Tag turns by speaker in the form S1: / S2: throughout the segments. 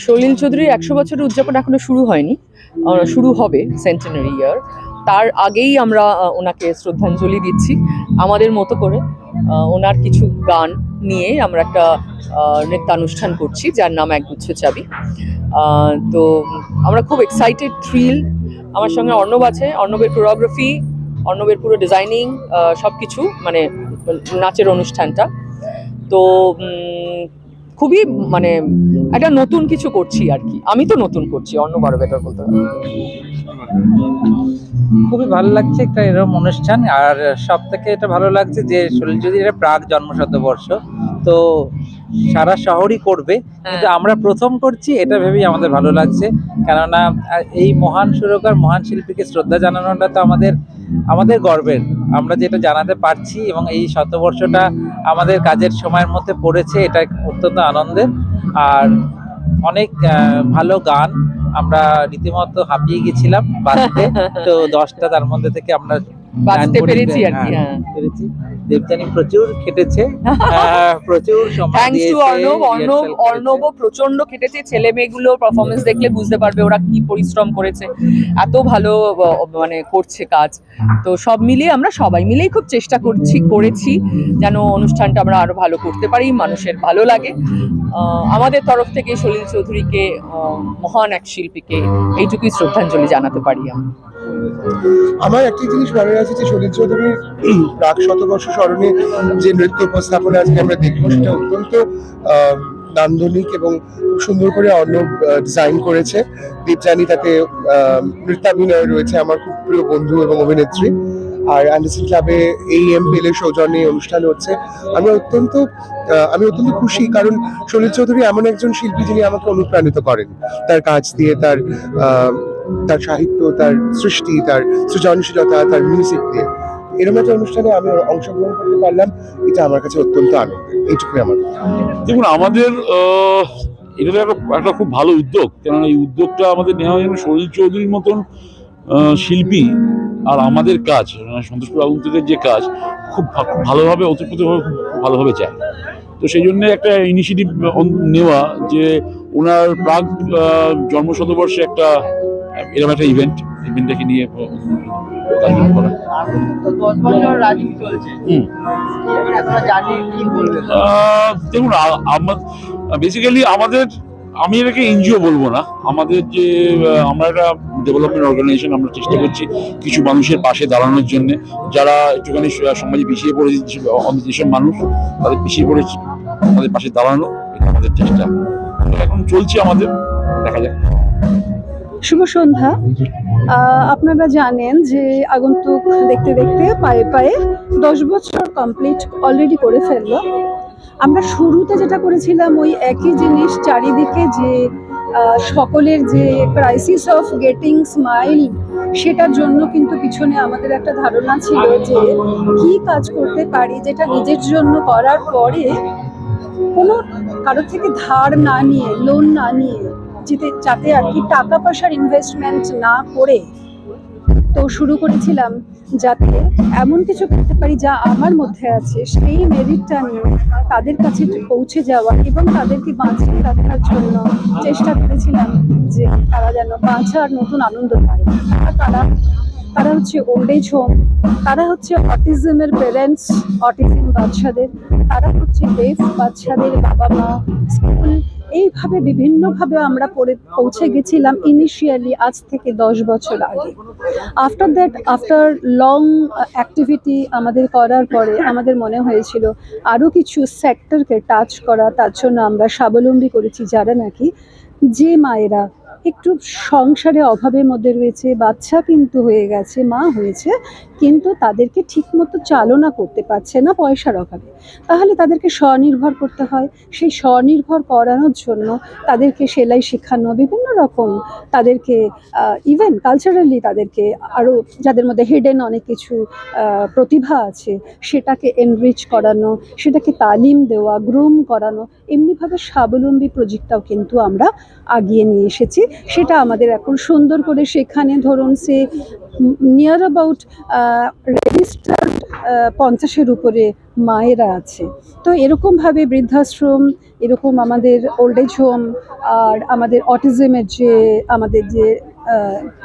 S1: সলিল চৌধুরীর 100 বছরের উদযাপন এখনো শুরু হয়নি, শুরু হবে সেন্টেনারি ইয়ার। তার আগেই আমরা ওনাকে শ্রদ্ধাঞ্জলি দিচ্ছি আমাদের মতো করে। ওনার কিছু গান নিয়ে আমরা একটা নৃত্যানুষ্ঠান করছি যার নাম একগুচ্ছ চাবি। তো আমরা খুব এক্সাইটেড, থ্রিল। আমার সঙ্গে অর্ণব আছে, অর্ণবের কোরিওগ্রাফি, অর্ণবের পুরো ডিজাইনিং, সব কিছু, মানে নাচের অনুষ্ঠানটা। তো খুবই মানে একটা নতুন কিছু করছি আর কি। আমি তো নতুন করছি, অন্য বারো বেটার বলতে পারি।
S2: খুবই ভালো লাগছে একটা এরকম অনুষ্ঠান। আর সব থেকে এটা ভালো লাগছে যে সলিল চৌধুরীর প্রাক জন্মশতবর্ষ, তো সারা শহরই করবে, কিন্তু আমরা প্রথম করছি, এটা ভেবেই আমাদের ভালো লাগছে। কেননা এই মহান সুরকার, মহান শিল্পীকে শ্রদ্ধা জানানোটা তো আমাদের গর্বের। আমরা যেটা জানাতে পারছি এবং এই শতবর্ষটা আমাদের কাজের সময়ের মধ্যে পড়েছে, এটা অত্যন্ত আনন্দের। আর অনেক ভালো গান, আমরা রীতিমতো হাঁপিয়ে গেছিলাম বাজতে। তো 10টা তার মধ্যে থেকে আমরা
S1: বাজতে পেরেছি আর কি।
S2: পেরেছি। দেবযানী প্রচুর খেটেছে, প্রচুর সময়
S1: থ্যাঙ্কস টু
S2: দিয়েছে।
S1: অর্ণবও প্রচন্ড খেটেছে। ছেলে মেয়েগুলো পারফরমেন্স দেখলে বুঝতে পারবে ওরা কি পরিশ্রম করেছে, এত ভালো মানে করছে কাজ। তো সব মিলিয়ে আমরা সবাই মিলেই খুব চেষ্টা করেছি যেন অনুষ্ঠানটা আমরা আরো ভালো করতে পারি, মানুষের ভালো লাগে। আমাদের তরফ থেকে সলিল চৌধুরীকে, মহান এক শিল্পীকে, এইটুকুই শ্রদ্ধাঞ্জলি জানাতে পারি আমরা।
S3: আমার একটি জিনিস মনে আছে যে সলিল চৌধুরীর প্রাক শতবর্ষ স্মরণে যে নৃত্য উপস্থাপনা আজকে আমরা দেখবো, সেটা অত্যন্ত নান্দনিক এবং খুব সুন্দর করে অর্ণব ডিজাইন করেছে। দেবযানী তাতে নৃত্যাভিনয় রয়েছে, আমার খুব প্রিয় বন্ধু এবং অভিনেত্রী। আর অ্যান্ডারসন ক্লাবে AEMPL এর সৌজন্যে অনুষ্ঠান হচ্ছে। আমি অত্যন্ত খুশি, কারণ সলিল চৌধুরী এমন একজন শিল্পী যিনি আমাকে অনুপ্রাণিত করেন তার কাজ দিয়ে, তার সাহিত্য, তার সৃষ্টি, তার সৃজনশীলতা, তার মিউজিক দিয়ে। এরকম একটা অনুষ্ঠানে আমি অংশগ্রহণ করতে পারলাম, এটা আমার কাছে অত্যন্ত আনন্দের। এইটুকুই আমার।
S4: দেখুন, আমাদের এটা একটা খুব ভালো উদ্যোগ, কেননা এই উদ্যোগটা আমাদের নেওয়া যেন সলিল চৌধুরীর মতন শিল্পী আর আমাদের কাজ, সন্তোষপুর আগন্তুকের যে কাজ খুব ভালোভাবে, ওতপ্রোতভাবে খুব ভালোভাবে যায়। তো সেই জন্য একটা ইনিশিয়েটিভ নেওয়া যে ওনার প্রাক জন্মশতবর্ষে একটা এরকম একটা ইভেন্টটাকে নিয়ে করা। দেখুন, বেসিক্যালি আমি এটাকে এনজিও বলবো না, আমরা একটা ডেভেলপমেন্ট অর্গানাইজেশন। আমরা চেষ্টা করছি কিছু মানুষের পাশে দাঁড়ানোর জন্য, যারা একটুখানি সমাজে পিছিয়ে পড়েছে, যেসব মানুষ তাদের পিছিয়ে পড়েছে, আমাদের পাশে দাঁড়ানো, এটা আমাদের চেষ্টা এখন চলছে আমাদের। দেখা যাক।
S5: শুভ সন্ধ্যা। আপনারা জানেন যে আগন্তুক দেখতে দেখতে পায়ে পায়ে 10 বছর কমপ্লিট অলরেডি করে ফেললো। আমরা শুরুতে যেটা করেছিলাম ওই একই জিনিস, চারিদিকে যে সকলের যে ক্রাইসিস অফ গেটিং স্মাইল, সেটার জন্য কিন্তু পিছনে আমাদের একটা ধারণা ছিল যে কি কাজ করতে পারি যেটা নিজের জন্য করার পরে কোনো কারোর থেকে ধার না নিয়ে, লোন না নিয়ে, যাতে আর কি টাকা পয়সার ইনভেস্টমেন্ট না করে তো শুরু করেছিলাম যাতে এমন কিছু করতে পারি যা আমার মধ্যে আছে, সেই মেরিটটা নিয়ে তাদের কাছে পৌঁছে যাওয়া এবং তাদেরকে বাঁচিয়ে রাখার জন্য চেষ্টা করেছিলাম যে তারা যেন বাঁচার নতুন আনন্দ পায়। তারা তারা হচ্ছে ওল্ড এজ হোম, তারা হচ্ছে অটিজমের পেরেন্টস, অটিজম বাচ্চাদের, তারা হচ্ছে ডেফ বাচ্চাদের বাবা মা, স্কুল, এইভাবে বিভিন্নভাবে আমরা পৌঁছে গেছিলাম ইনিশিয়ালি আজ থেকে 10 বছর আগে। আফটার লং অ্যাক্টিভিটি আমাদের করার পরে আমাদের মনে হয়েছিল আরও কিছু সেক্টরকে টাচ করা, তার জন্য আমরা স্বাবলম্বী করেছি যারা নাকি, যে মায়েরা একটু সংসারে অভাবের মধ্যে রয়েছে, বাচ্চা কিন্তু হয়ে গেছে, মা হয়েছে, কিন্তু তাদেরকে ঠিকমতো চালনা করতে পারছে না পয়সার অভাবে, তাহলে তাদেরকে স্বনির্ভর করতে হয়। সেই স্বনির্ভর করানোর জন্য তাদেরকে সেলাই শেখানো, বিভিন্ন রকম তাদেরকে ইভেন কালচারালি তাদেরকে আরও, যাদের মধ্যে হিডেন অনেক কিছু প্রতিভা আছে, সেটাকে এনরিচ করানো, সেটাকে তালিম দেওয়া, গ্রুম করানো, এমনিভাবে স্বাবলম্বী প্রজেক্টটাও কিন্তু আমরা আগিয়ে নিয়ে এসেছি। সেটা আমাদের এখন সুন্দর করে সেখানে ধরুন সে নিয়ার অ্যাবাউট রেজিস্টার্ড 50-এর উপরে মায়েরা আছে। তো এরকমভাবে বৃদ্ধাশ্রম, এরকম আমাদের ওল্ড এজ হোম, আর আমাদের অটিজমের যে আমাদের যে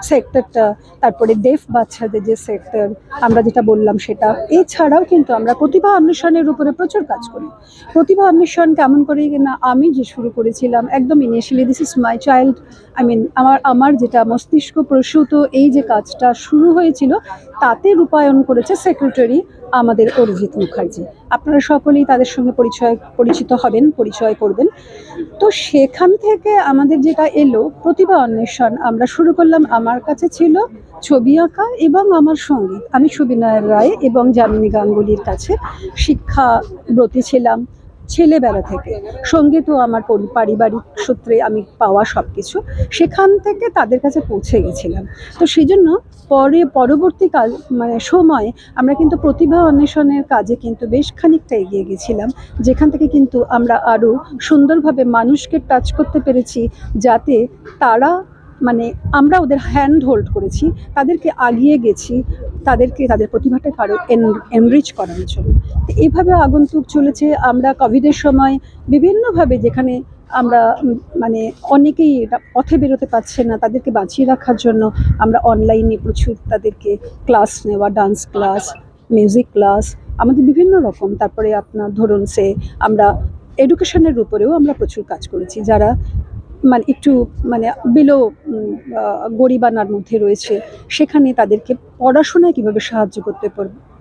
S5: সেক্টরটা, তারপরে ডেফ বাচ্চাদের যে সেক্টর আমরা যেটা বললাম সেটা, এছাড়াও কিন্তু আমরা প্রতিভা অন্বেষণের উপরে প্রচুর কাজ করি। প্রতিভা অন্বেষণ কেমন করে না, আমি যে শুরু করেছিলাম একদম initially, this is my child, আমার যেটা মস্তিষ্ক প্রসূত এই যে কাজটা শুরু হয়েছিল, তাতে রূপায়ণ করেছে সেক্রেটারি আমাদের অরিজিৎ মুখার্জি। আপনারা সকলেই তাদের সঙ্গে পরিচিত হবেন, পরিচয় করবেন। তো সেখান থেকে আমাদের যেটা এলো প্রতিভা অন্বেষণ, আমরা শুরু করলাম, আমার কাছে ছিল ছবি আঁকা এবং আমার সঙ্গীত। আমি সুবিনয় রায় এবং যামিনী গাঙ্গুলির কাছে শিক্ষাব্রতী ছিলাম ছেলেবেলা থেকে, সঙ্গীতও আমার পারিবারিক সূত্রে আমি পাওয়া সব কিছু, সেখান থেকে তাদের কাছে পৌঁছে গেছিলাম। তো সেই জন্য পরবর্তীকাল সময় আমরা কিন্তু প্রতিভা অন্বেষণের কাজে কিন্তু বেশ খানিকটা এগিয়ে গেছিলাম, যেখান থেকে কিন্তু আমরা আরও সুন্দরভাবে মানুষকে টাচ করতে পেরেছি, যাতে তারা আমরা ওদের হ্যান্ড হোল্ড করেছি, তাদেরকে আগিয়ে গেছি, তাদের প্রতিভাটাকে আরও এনরিচ করার জন্য। তো এইভাবে আগন্তুক চলেছে। আমরা কোভিডের সময় বিভিন্নভাবে, যেখানে আমরা অনেকেই পথে বেরোতে পারছে না, তাদেরকে বাঁচিয়ে রাখার জন্য আমরা অনলাইনে প্রচুর তাদেরকে ক্লাস নেওয়া, ডান্স ক্লাস, মিউজিক ক্লাস, আমাদের বিভিন্ন রকম, তারপরে আপনার ধরুন আমরা এডুকেশনের উপরেও আমরা প্রচুর কাজ করেছি। যারা একটু বিলো গরিবানার মধ্যে রয়েছে, সেখানে তাদেরকে পড়াশোনায় কীভাবে সাহায্য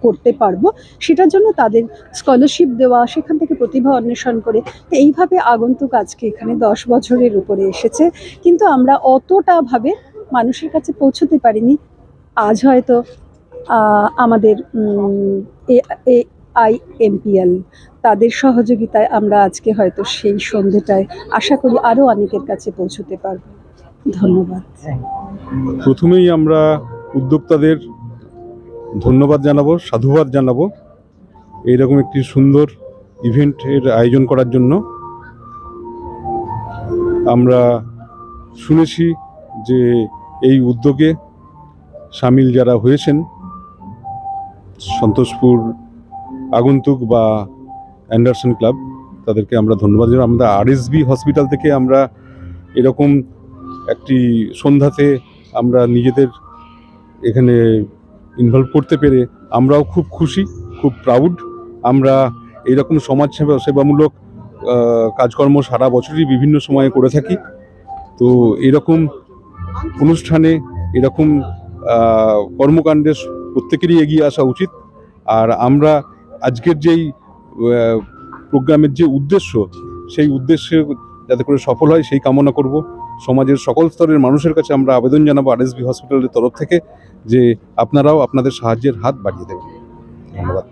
S5: করতে পারবো সেটার জন্য তাদের স্কলারশিপ দেওয়া, সেখান থেকে প্রতিভা অন্বেষণ করে। তো এইভাবে আগন্তুক আজকে এখানে 10 বছরের উপরে এসেছে, কিন্তু আমরা অতটাভাবে মানুষের কাছে পৌঁছতে পারিনি। আজ হয়তো আমাদের IMPL তাদের সহযোগিতায় আমরা আজকে হয়তো সেই সন্ধ্যেটায় আশা করি আরও অনেকের কাছে পৌঁছতে পারব। ধন্যবাদ।
S6: প্রথমেই আমরা উদ্যোক্তাদের ধন্যবাদ জানাবো, সাধুবাদ জানাবো এইরকম একটি সুন্দর ইভেন্টের আয়োজন করার জন্য। আমরা শুনেছি যে এই উদ্যোগে সামিল যারা হয়েছেন, সন্তোষপুর আগন্তুক বা অ্যান্ডারসন ক্লাব, তাদেরকে আমরা ধন্যবাদ জানাই। আমরা RSB হসপিটাল থেকে আমরা এরকম একটি সন্ধ্যাতে আমরা নিজেদের এখানে ইনভলভ করতে পেরে আমরাও খুব খুশি, খুব প্রাউড। আমরা এরকম সমাজ সেবামূলক কাজকর্ম সারা বছরই বিভিন্ন সময়ে করে থাকি। তো এরকম অনুষ্ঠানে, এরকম কর্মকাণ্ডে প্রত্যেকেরই এগিয়ে আসা উচিত। আর আমরা আজকের যেই প্রোগ্রামের যে উদ্দেশ্য, সেই উদ্দেশ্যে যাতে করে সফল হয় সেই কামনা করব। সমাজের সকল স্তরের মানুষের কাছে আমরা আবেদন জানাবো RSB হসপিটালের তরফ থেকে যে আপনারাও আপনাদের সাহায্যের হাত বাড়িয়ে দেবেন। ধন্যবাদ।